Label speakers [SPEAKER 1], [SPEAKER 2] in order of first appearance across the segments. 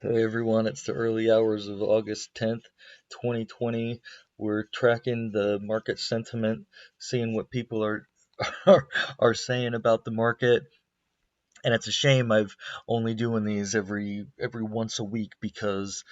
[SPEAKER 1] Hey everyone, it's the early hours of August 10th, 2020. We're tracking the market sentiment, seeing what people are, are saying about the market. And it's a shame I've only doing these every once a week because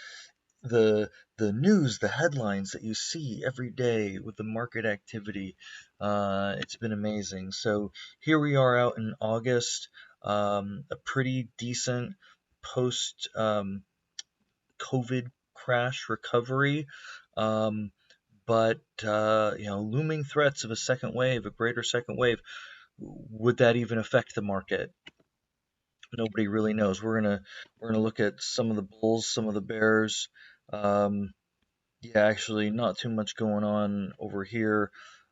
[SPEAKER 1] the the news, the headlines that you see every day with the market activity, it's been amazing. So here we are out in August, a pretty decent post COVID crash recovery. Um, but looming threats of a second wave, a greater second wave, would that even affect the market? Nobody really knows. We're gonna look at some of the bulls, some of the bears. Um, yeah, actually, not too much going on over here.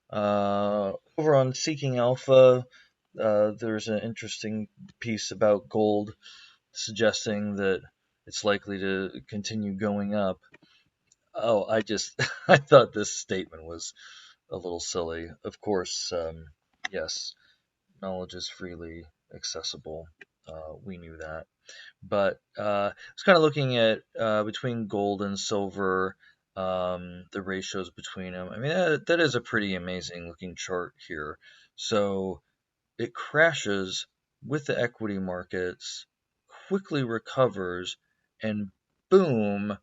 [SPEAKER 1] Over on Seeking Alpha, there's an interesting piece about gold suggesting that it's likely to continue going up. Oh, I thought this statement was a little silly. Of course, yes, knowledge is freely accessible. We knew that. But I was kind of looking at between gold and silver, the ratios between them. I mean, that is a pretty amazing looking chart here. So it crashes with the equity markets, quickly recovers, and boom,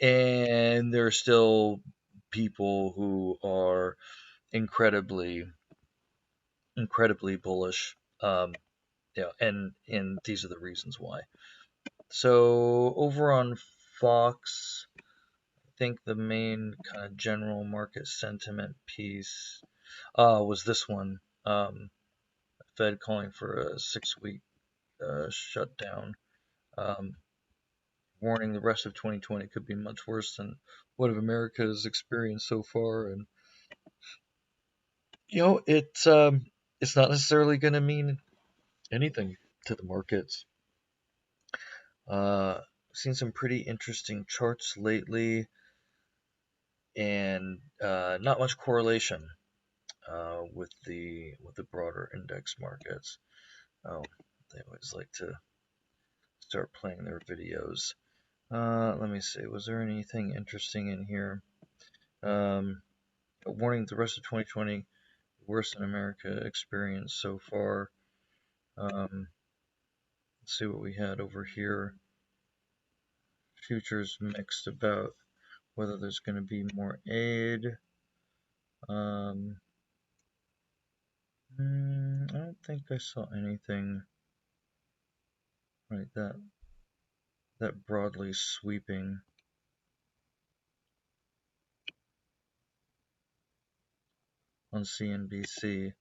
[SPEAKER 1] and there are still people who are incredibly, incredibly bullish. And these are the reasons why. So over on Fox, I think the main kind of general market sentiment piece was this one. Fed calling for a 6-week shutdown, um, warning the rest of 2020 could be much worse than what America has experienced so far. And it's not necessarily going to mean anything to the markets. I've seen some pretty interesting charts lately, and not much correlation with the broader index markets. Oh, they always like to start playing their videos. Let me see. Was there anything interesting in here? Um, warning the rest of 2020 worse than America experienced so far. Let's see what we had over here. Futures mixed about whether there's going to be more aid. Um, I don't think I saw anything like that broadly sweeping. On CNBC.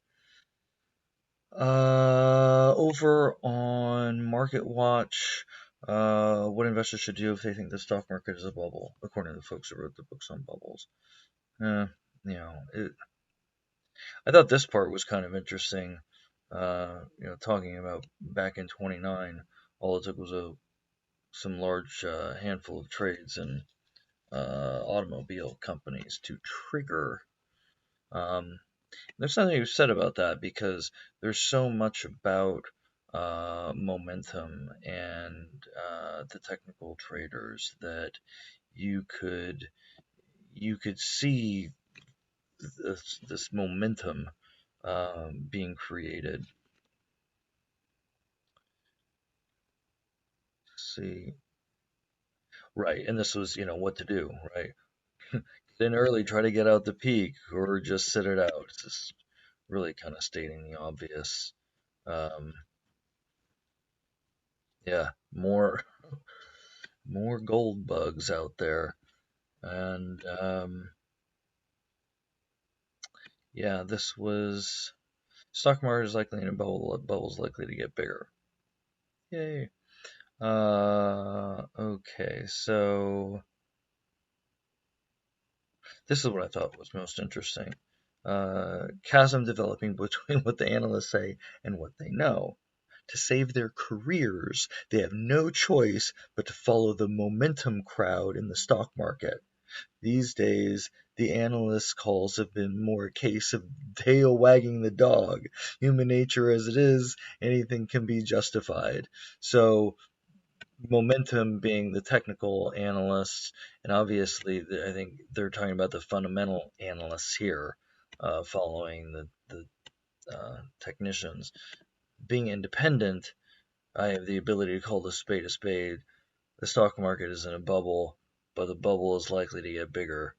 [SPEAKER 1] Over on Market Watch, what investors should do if they think the stock market is a bubble, according to the folks who wrote the books on bubbles. Uh, I thought this part was kind of interesting. Talking about back in '29, all it took was some large handful of trades in automobile companies to trigger. Um, there's something you said about that because there's so much about momentum and the technical traders that you could you could see this momentum being created. Let's see, right, and this was what to do, right? Get in early, try to get out the peak, or just sit it out. It's just really kind of stating the obvious. Um, yeah, more gold bugs out there. And yeah, this was stock market is likely in a bubble. Bubble's likely to get bigger. Yay. Okay, so this is what I thought was most interesting. Chasm developing between what the analysts say and what they know. To save their careers, they have no choice but to follow the momentum crowd in the stock market. These days, the analysts' calls have been more a case of tail wagging the dog. Human nature as it is, anything can be justified. So momentum being the technical analysts, and obviously I think they're talking about the fundamental analysts here, following the technicians. Being independent, I have the ability to call the spade a spade. The stock market is in a bubble, but the bubble is likely to get bigger,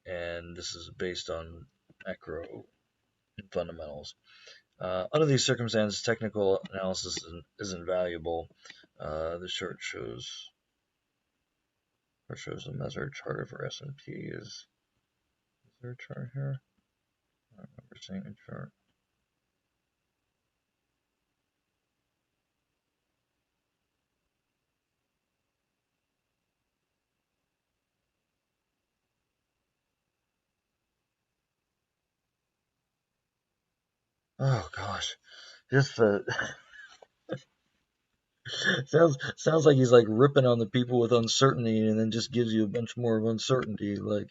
[SPEAKER 1] and this is based on macro fundamentals. Under these circumstances, technical analysis isn't valuable. The chart shows a measured chart for S&P. Is there a chart here? I don't remember seeing a chart. Oh gosh, just the sounds like he's like ripping on the people with uncertainty, and then just gives you a bunch more of uncertainty. Like,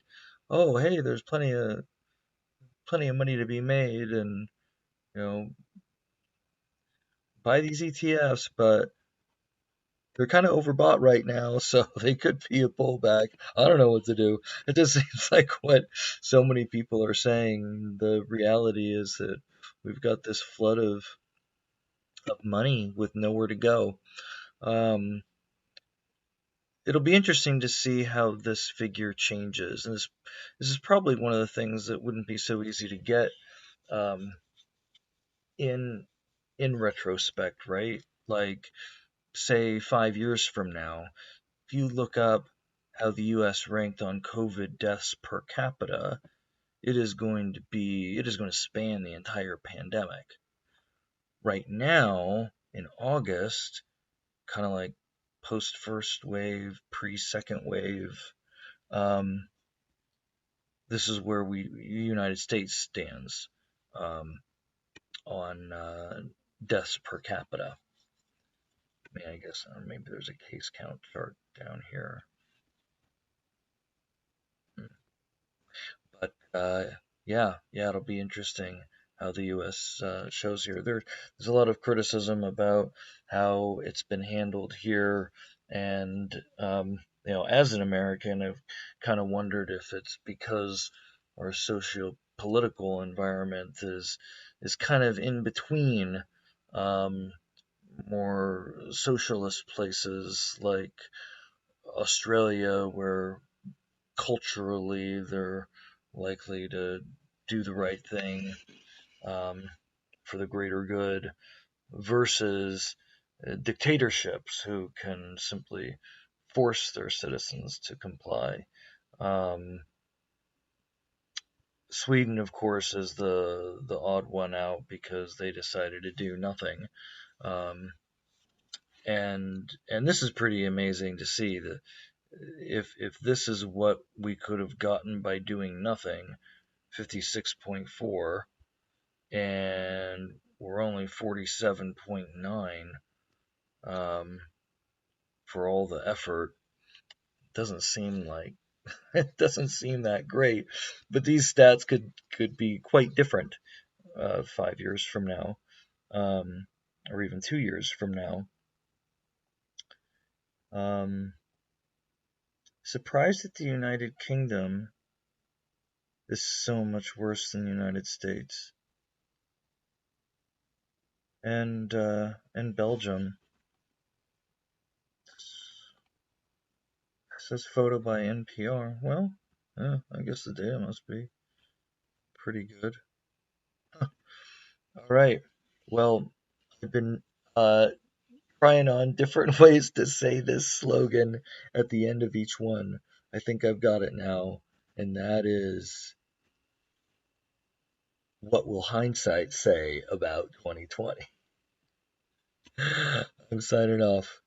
[SPEAKER 1] oh hey, there's plenty of money to be made, and you know, buy these ETFs, but they're kind of overbought right now, so they could be a pullback. I don't know what to do. It just seems like what so many people are saying. The reality is that we've got this flood of money with nowhere to go. Um, it'll be interesting to see how this figure changes. And this is probably one of the things that wouldn't be so easy to get um, in retrospect, right? Like, say 5 years from now, if you look up how the U.S. ranked on COVID deaths per capita, it is going to span the entire pandemic. Right now, in August, kind of like post first wave, pre second wave, um, this is where the United States stands um, on deaths per capita. I mean, I guess maybe there's a case count chart down here. Hmm. But yeah, it'll be interesting how the U.S. Shows here. There's a lot of criticism about how it's been handled here, and as an American, I've kind of wondered if it's because our socio-political environment is kind of in between um, more socialist places like Australia, where culturally they're likely to do the right thing um, for the greater good, versus dictatorships who can simply force their citizens to comply. Um, Sweden, of course, is the odd one out because they decided to do nothing. Um, and this is pretty amazing to see that if this is what we could have gotten by doing nothing, 56.4, and we're only 47.9 um, for all the effort. Doesn't seem like it doesn't seem that great, but these stats could be quite different 5 years from now, or even 2 years from now. Um, Surprised that the United Kingdom is so much worse than the United States and Belgium. It says photo by NPR. Well, yeah, I guess the data must be pretty good. All right. Well, I've been trying on different ways to say this slogan at the end of each one. I think I've got it now, and that is, what will hindsight say about 2020? I'm signing off.